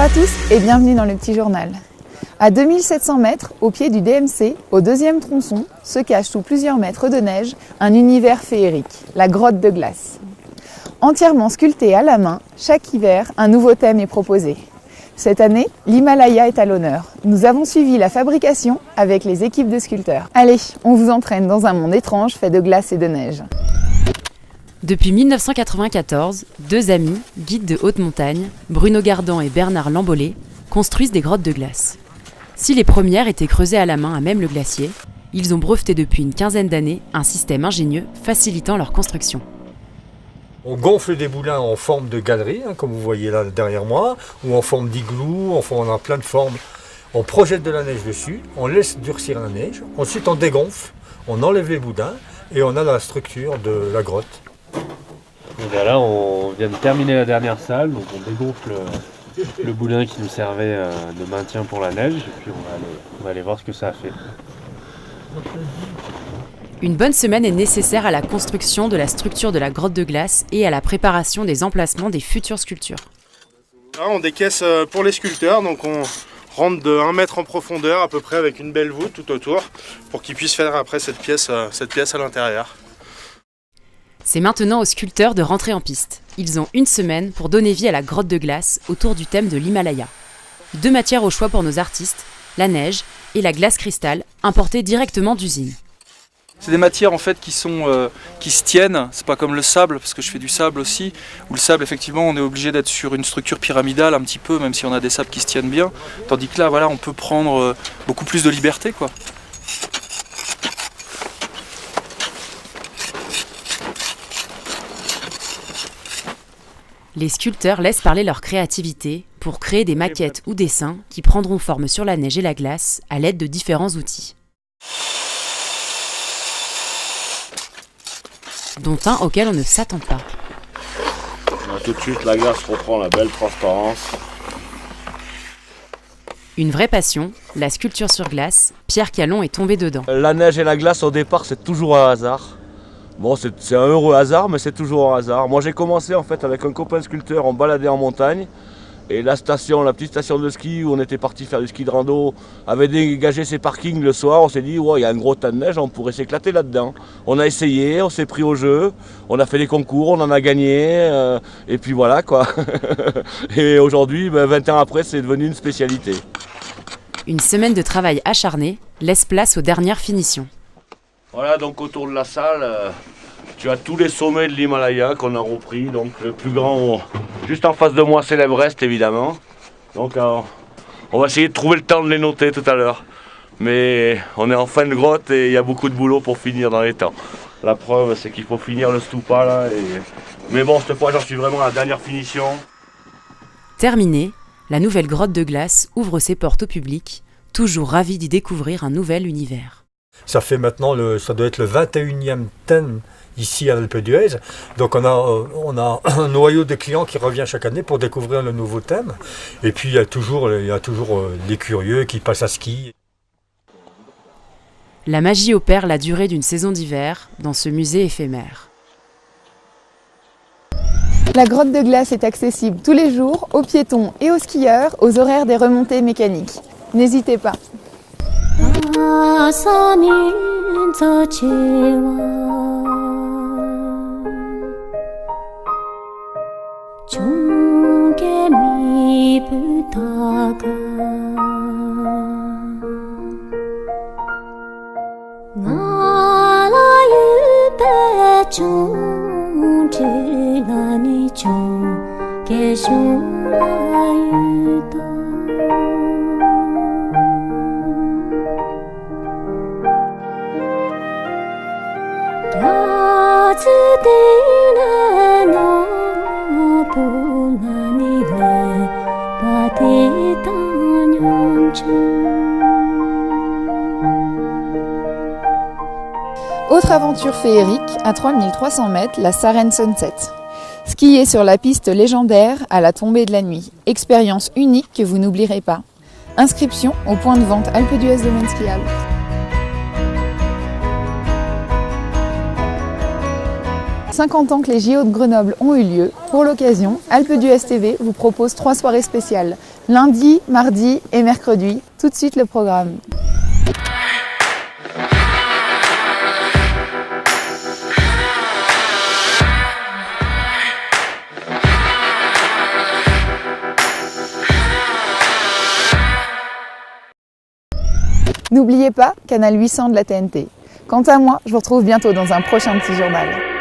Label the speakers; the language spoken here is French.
Speaker 1: à tous et bienvenue dans le petit journal. À 2700 mètres, au pied du DMC, au deuxième tronçon, se cache sous plusieurs mètres de neige un univers féerique, la grotte de glace. Entièrement sculptée à la main, chaque hiver, un nouveau thème est proposé. Cette année, l'Himalaya est à l'honneur. Nous avons suivi la fabrication avec les équipes de sculpteurs. Allez, on vous entraîne dans un monde étrange fait de glace et de neige.
Speaker 2: Depuis 1994, deux amis, guides de haute montagne, Bruno Gardan et Bernard Lambollet, construisent des grottes de glace. Si les premières étaient creusées à la main à même le glacier, ils ont breveté depuis une quinzaine d'années un système ingénieux facilitant leur construction.
Speaker 3: On gonfle des boulins en forme de galerie, comme vous voyez là derrière moi, ou en forme d'igloo, enfin on a plein de formes. On projette de la neige dessus, on laisse durcir la neige, ensuite on dégonfle, on enlève les boudins et on a la structure de la grotte.
Speaker 4: Et bien là, on vient de terminer la dernière salle, donc on dégonfle le boulin qui nous servait de maintien pour la neige, et puis on va aller voir ce que ça a fait.
Speaker 2: Une bonne semaine est nécessaire à la construction de la structure de la grotte de glace et à la préparation des emplacements des futures sculptures.
Speaker 5: Là, on décaisse pour les sculpteurs, donc on rentre de 1 mètre en profondeur à peu près avec une belle voûte tout autour pour qu'ils puissent faire après cette pièce à l'intérieur.
Speaker 2: C'est maintenant aux sculpteurs de rentrer en piste. Ils ont une semaine pour donner vie à la grotte de glace autour du thème de l'Himalaya. 2 matières au choix pour nos artistes, la neige et la glace cristal, importée directement d'usine.
Speaker 6: C'est des matières en fait qui se tiennent, c'est pas comme le sable, parce que je fais du sable aussi, où le sable effectivement on est obligé d'être sur une structure pyramidale un petit peu, même si on a des sables qui se tiennent bien, tandis que là voilà on peut prendre beaucoup plus de liberté quoi.
Speaker 2: Les sculpteurs laissent parler leur créativité pour créer des maquettes ou dessins qui prendront forme sur la neige et la glace à l'aide de différents outils. Dont un auquel on ne s'attend pas.
Speaker 7: Tout de suite, la glace reprend la belle transparence.
Speaker 2: Une vraie passion, la sculpture sur glace, Pierre Callon est tombé dedans.
Speaker 7: La neige et la glace, au départ, c'est toujours un hasard. Bon, c'est un heureux hasard, mais c'est toujours un hasard. Moi, j'ai commencé en fait avec un copain sculpteur, on baladait en montagne. Et la petite station de ski où on était parti faire du ski de rando, avait dégagé ses parkings le soir. On s'est dit, ouais, il y a un gros tas de neige, on pourrait s'éclater là-dedans. On a essayé, on s'est pris au jeu, on a fait des concours, on en a gagné, et puis voilà quoi. Et aujourd'hui, 20 ans après, c'est devenu une spécialité.
Speaker 2: Une semaine de travail acharné laisse place aux dernières finitions.
Speaker 7: Voilà, donc autour de la salle, tu as tous les sommets de l'Himalaya qu'on a repris. Donc le plus grand, juste en face de moi, c'est l'Everest évidemment. Donc on va essayer de trouver le temps de les noter tout à l'heure. Mais on est en fin de grotte et il y a beaucoup de boulot pour finir dans les temps. La preuve, c'est qu'il faut finir le stupa là. Mais bon, cette fois, j'en suis vraiment à la dernière finition.
Speaker 2: Terminée, la nouvelle grotte de glace ouvre ses portes au public, toujours ravi d'y découvrir un nouvel univers.
Speaker 3: Ça fait maintenant, ça doit être le 21e thème ici à Alpe d'Huez. Donc on a un noyau de clients qui revient chaque année pour découvrir le nouveau thème. Et puis il y a toujours les curieux qui passent à ski.
Speaker 2: La magie opère la durée d'une saison d'hiver dans ce musée éphémère.
Speaker 1: La grotte de glace est accessible tous les jours aux piétons et aux skieurs aux horaires des remontées mécaniques. N'hésitez pas. Autre aventure féerique, à 3300 mètres, la Saren Sunset. Skier sur la piste légendaire à la tombée de la nuit. Expérience unique que vous n'oublierez pas. Inscription au point de vente Alpe d'Huez Domaine skiable. 50 ans que les JO de Grenoble ont eu lieu. Pour l'occasion, Alpe d'Huez TV vous propose 3 soirées spéciales. Lundi, mardi et mercredi, tout de suite le programme. N'oubliez pas, canal 800 de la TNT. Quant à moi, je vous retrouve bientôt dans un prochain petit journal.